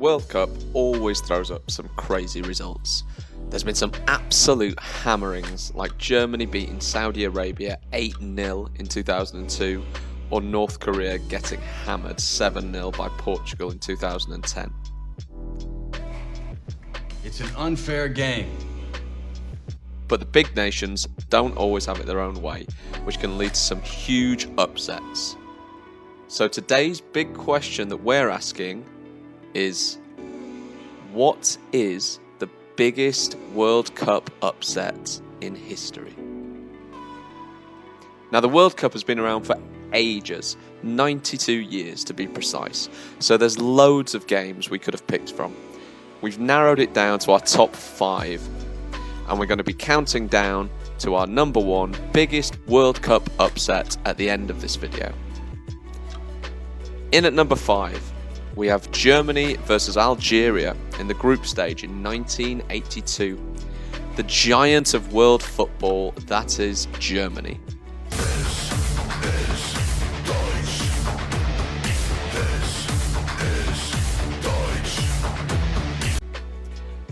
World Cup always throws up some crazy results. There's been some absolute hammerings, like Germany beating Saudi Arabia 8-0 in 2002, or North Korea getting hammered 7-0 by Portugal in 2010. It's an unfair game. But the big nations don't always have it their own way, which can lead to some huge upsets. So today's big question that we're asking is, what is the biggest World Cup upset in history? Now, the World Cup has been around for ages, 92 years to be precise, so there's loads of games we could have picked from. We've narrowed it down to our top 5, and we're going to be counting down to our number 1 biggest World Cup upset at the end of this video. In at number 5, we have Germany versus Algeria in the group stage in 1982. The giant of world football, that is Germany.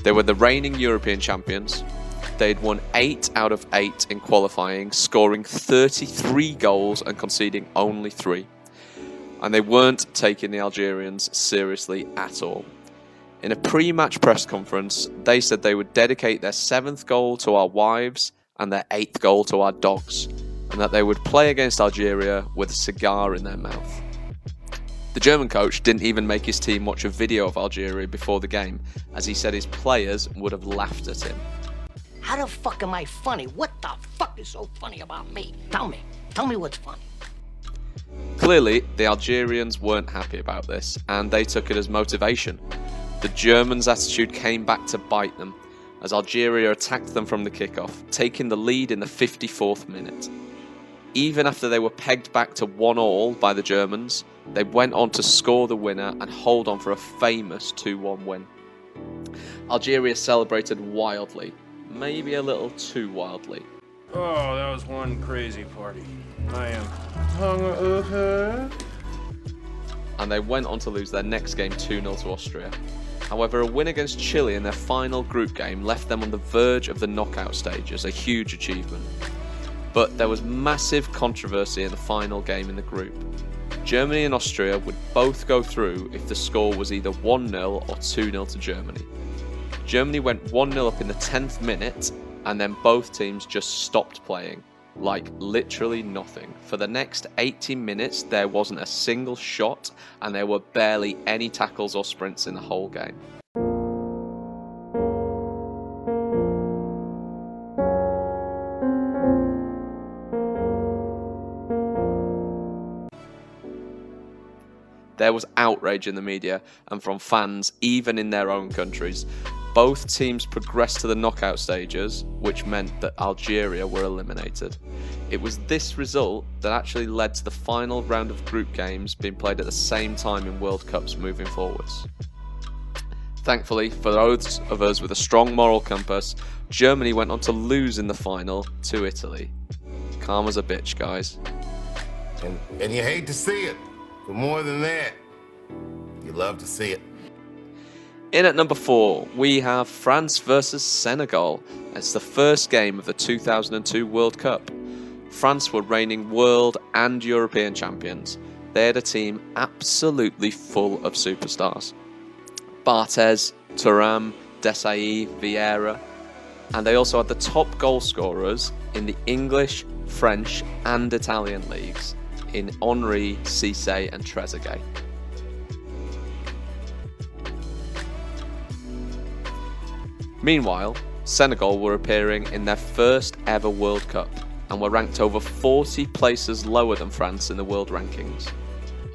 They were the reigning European champions. They'd won 8 out of 8 in qualifying, scoring 33 goals and conceding only 3. And they weren't taking the Algerians seriously at all. In a pre-match press conference, they said they would dedicate their 7th goal to our wives and their 8th goal to our dogs, and that they would play against Algeria with a cigar in their mouth. The German coach didn't even make his team watch a video of Algeria before the game, as he said his players would have laughed at him. How the fuck am I funny? What the fuck is so funny about me? Tell me what's funny. Clearly, the Algerians weren't happy about this, and they took it as motivation. The Germans' attitude came back to bite them, as Algeria attacked them from the kickoff, taking the lead in the 54th minute. Even after they were pegged back to 1-1 by the Germans, they went on to score the winner and hold on for a famous 2-1 win. Algeria celebrated wildly, maybe a little too wildly. Oh, that was one crazy party. I am hungover. And they went on to lose their next game 2-0 to Austria. However, a win against Chile in their final group game left them on the verge of the knockout stages, a huge achievement. But there was massive controversy in the final game in the group. Germany and Austria would both go through if the score was either 1-0 or 2-0 to Germany. Germany went 1-0 up in the 10th minute, and then both teams just stopped playing. Like literally nothing. For the next 80 minutes, there wasn't a single shot, and there were barely any tackles or sprints in the whole game. There was outrage in the media and from fans, even in their own countries. Both teams progressed to the knockout stages, which meant that Algeria were eliminated. It was this result that actually led to the final round of group games being played at the same time in World Cups moving forwards. Thankfully, for those of us with a strong moral compass, Germany went on to lose in the final to Italy. Calm as a bitch, guys. And you hate to see it. But more than that, you love to see it. In at number 4, we have France versus Senegal. It's the first game of the 2002 World Cup. France were reigning world and European champions. They had a team absolutely full of superstars. Barthez, Thuram, Desailly, Vieira, and they also had the top goal scorers in the English, French and Italian leagues in Henry, Cissé and Trezeguet. Meanwhile, Senegal were appearing in their first ever World Cup and were ranked over 40 places lower than France in the world rankings.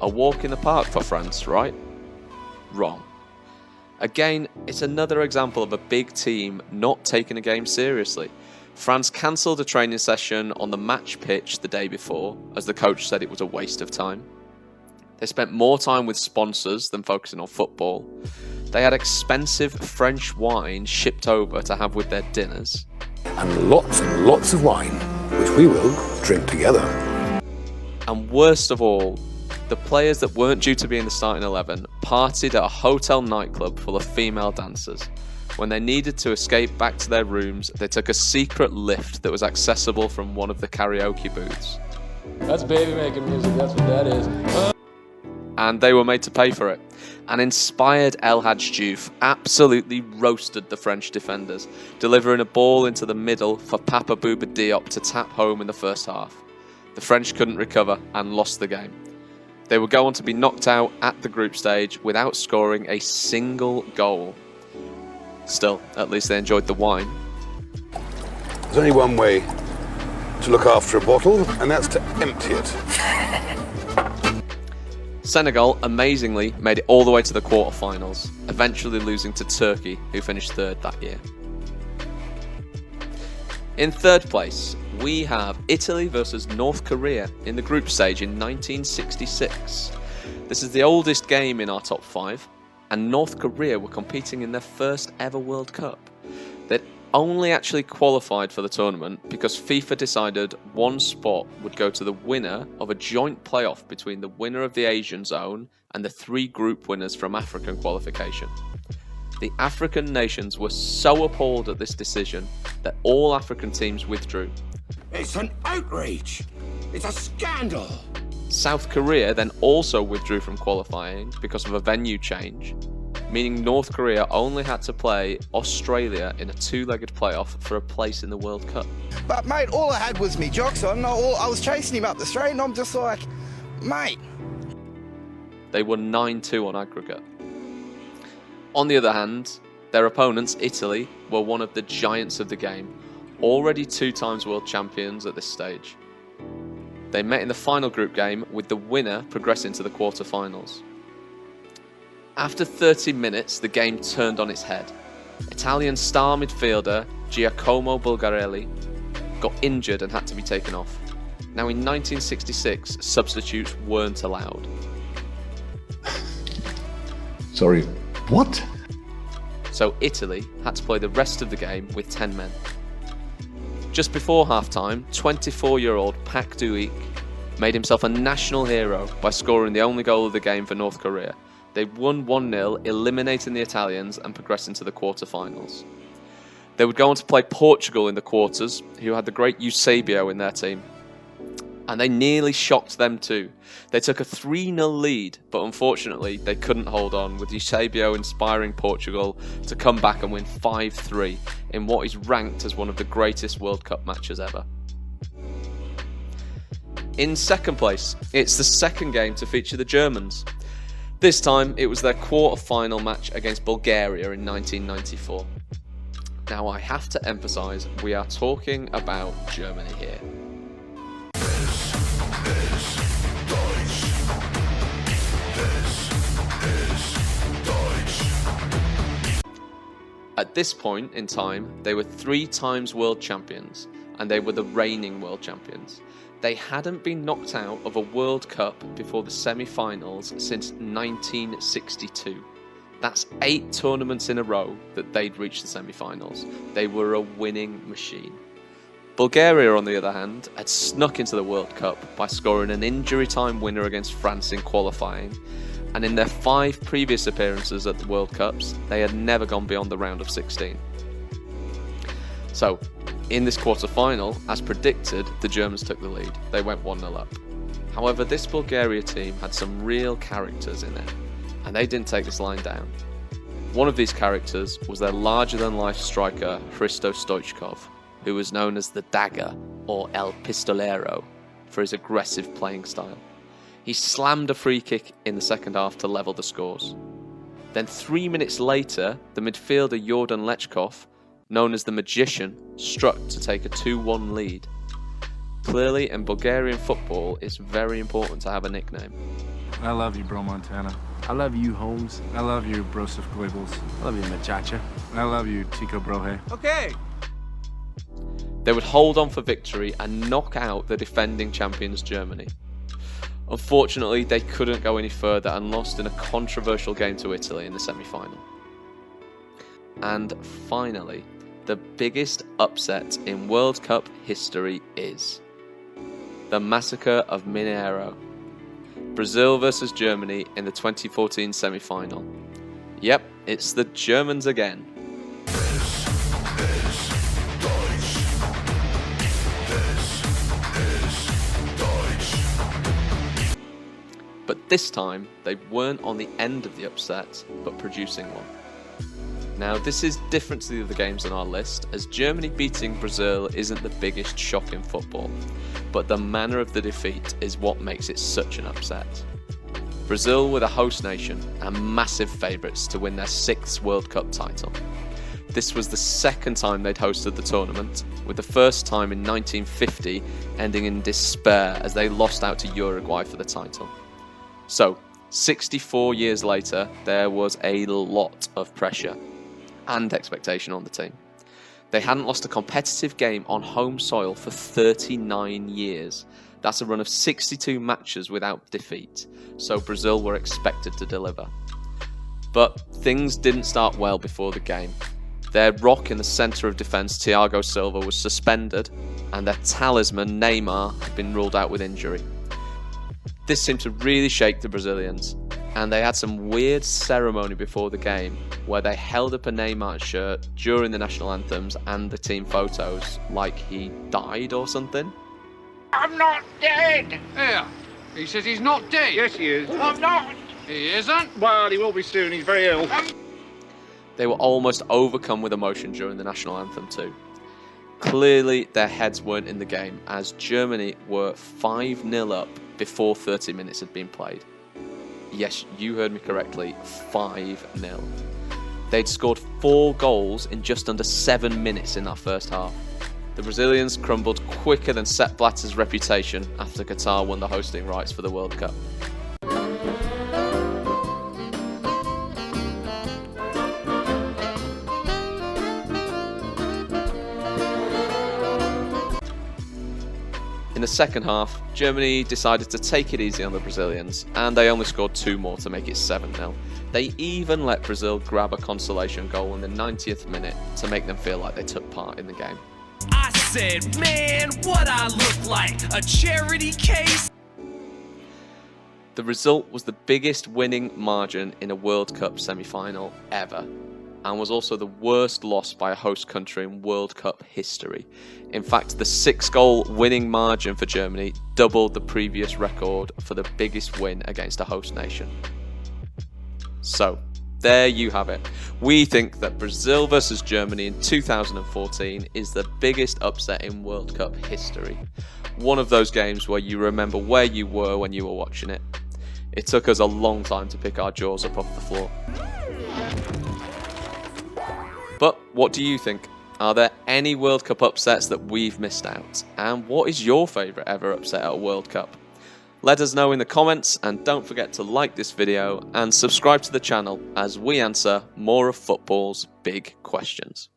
A walk in the park for France, right? Wrong. Again, it's another example of a big team not taking a game seriously. France cancelled a training session on the match pitch the day before, as the coach said it was a waste of time. They spent more time with sponsors than focusing on football. They had expensive French wine shipped over to have with their dinners. And lots of wine, which we will drink together. And worst of all, the players that weren't due to be in the starting 11 partied at a hotel nightclub full of female dancers. When they needed to escape back to their rooms, they took a secret lift that was accessible from one of the karaoke booths. That's baby making music, that's what that is. And they were made to pay for it. An inspired El Hadj Diouf absolutely roasted the French defenders, delivering a ball into the middle for Papa Bouba Diop to tap home in the first half. The French couldn't recover and lost the game. They would go on to be knocked out at the group stage without scoring a single goal. Still, at least they enjoyed the wine. There's only one way to look after a bottle, and that's to empty it. Senegal amazingly made it all the way to the quarterfinals, eventually losing to Turkey, who finished third that year. In third place, we have Italy versus North Korea in the group stage in 1966. This is the oldest game in our top 5, and North Korea were competing in their first ever World Cup. They'd only actually qualified for the tournament because FIFA decided one spot would go to the winner of a joint playoff between the winner of the Asian zone and the 3 group winners from African qualification. The African nations were so appalled at this decision that all African teams withdrew. It's an outrage! It's a scandal! South Korea then also withdrew from qualifying because of a venue change, meaning North Korea only had to play Australia in a 2-legged playoff for a place in the World Cup. But mate, all I had was me jocks on. I was chasing him up the straight and I'm just like, mate. They won 9-2 on aggregate. On the other hand, their opponents, Italy, were one of the giants of the game, already 2 times world champions at this stage. They met in the final group game, with the winner progressing to the quarterfinals. After 30 minutes, the game turned on its head. Italian star midfielder Giacomo Bulgarelli got injured and had to be taken off. Now in 1966, substitutes weren't allowed. Sorry, what? So Italy had to play the rest of the game with 10 men. Just before half-time, 24-year-old Pak Du-ik made himself a national hero by scoring the only goal of the game for North Korea. They won 1-0, eliminating the Italians and progressing to the quarterfinals. They would go on to play Portugal in the quarters, who had the great Eusebio in their team. And they nearly shocked them too. They took a 3-0 lead, but unfortunately they couldn't hold on, with Eusebio inspiring Portugal to come back and win 5-3 in what is ranked as one of the greatest World Cup matches ever. In second place, it's the second game to feature the Germans. This time it was their quarter-final match against Bulgaria in 1994. Now I have to emphasise, we are talking about Germany here. At this point in time, they were 3 times world champions, and they were the reigning world champions. They hadn't been knocked out of a World Cup before the semi-finals since 1962. That's 8 tournaments in a row that they'd reached the semi-finals. They were a winning machine. Bulgaria, on the other hand, had snuck into the World Cup by scoring an injury-time winner against France in qualifying, and in their 5 previous appearances at the World Cups, they had never gone beyond the round of 16. So, in this quarter-final, as predicted, the Germans took the lead. They went 1-0 up. However, this Bulgaria team had some real characters in it, and they didn't take this line down. One of these characters was their larger-than-life striker, Hristo Stoichkov, who was known as the Dagger, or El Pistolero, for his aggressive playing style. He slammed a free kick in the second half to level the scores. Then 3 minutes later, the midfielder Jordan Lechkov, known as the Magician, struck to take a 2-1 lead. Clearly, in Bulgarian football, it's very important to have a nickname. I love you, Bro Montana. I love you, Holmes. I love you, Broseph Goebbels. I love you, Machacha. I love you, Tico Brohe. Okay! They would hold on for victory and knock out the defending champions Germany. Unfortunately, they couldn't go any further and lost in a controversial game to Italy in the semi-final. And finally, the biggest upset in World Cup history is the massacre of Mineiro. Brazil versus Germany in the 2014 semi-final. Yep, it's the Germans again. But this time, they weren't on the end of the upset, but producing one. Now, this is different to the other games on our list, as Germany beating Brazil isn't the biggest shock in football, but the manner of the defeat is what makes it such an upset. Brazil were the host nation and massive favourites to win their 6th World Cup title. This was the second time they'd hosted the tournament, with the first time in 1950 ending in despair as they lost out to Uruguay for the title. So, 64 years later, there was a lot of pressure and expectation on the team. They hadn't lost a competitive game on home soil for 39 years. That's a run of 62 matches without defeat, so Brazil were expected to deliver. But things didn't start well before the game. Their rock in the centre of defence, Thiago Silva, was suspended, and their talisman, Neymar, had been ruled out with injury. This seemed to really shake the Brazilians, and they had some weird ceremony before the game where they held up a Neymar shirt during the national anthems and the team photos like he died or something. I'm not dead! Yeah, he says he's not dead. Yes, he is. I'm not! He isn't? Well, he will be soon, he's very ill. They were almost overcome with emotion during the national anthem too. Clearly, their heads weren't in the game, as Germany were 5-0 up before 30 minutes had been played. Yes, you heard me correctly, 5-0. They'd scored 4 goals in just under 7 minutes in that first half. The Brazilians crumbled quicker than Sepp Blatter's reputation after Qatar won the hosting rights for the World Cup. In the second half, Germany decided to take it easy on the Brazilians, and they only scored 2 more to make it 7-0. They even let Brazil grab a consolation goal in the 90th minute to make them feel like they took part in the game. I said, man, what I look like, a charity case? The result was the biggest winning margin in a World Cup semi-final ever, and was also the worst loss by a host country in World Cup history. In fact, the 6-goal winning margin for Germany doubled the previous record for the biggest win against a host nation. So, there you have it. We think that Brazil versus Germany in 2014 is the biggest upset in World Cup history. One of those games where you remember where you were when you were watching it. It took us a long time to pick our jaws up off the floor. But what do you think? Are there any World Cup upsets that we've missed out? And what is your favourite ever upset at a World Cup? Let us know in the comments, and don't forget to like this video and subscribe to the channel as we answer more of football's big questions.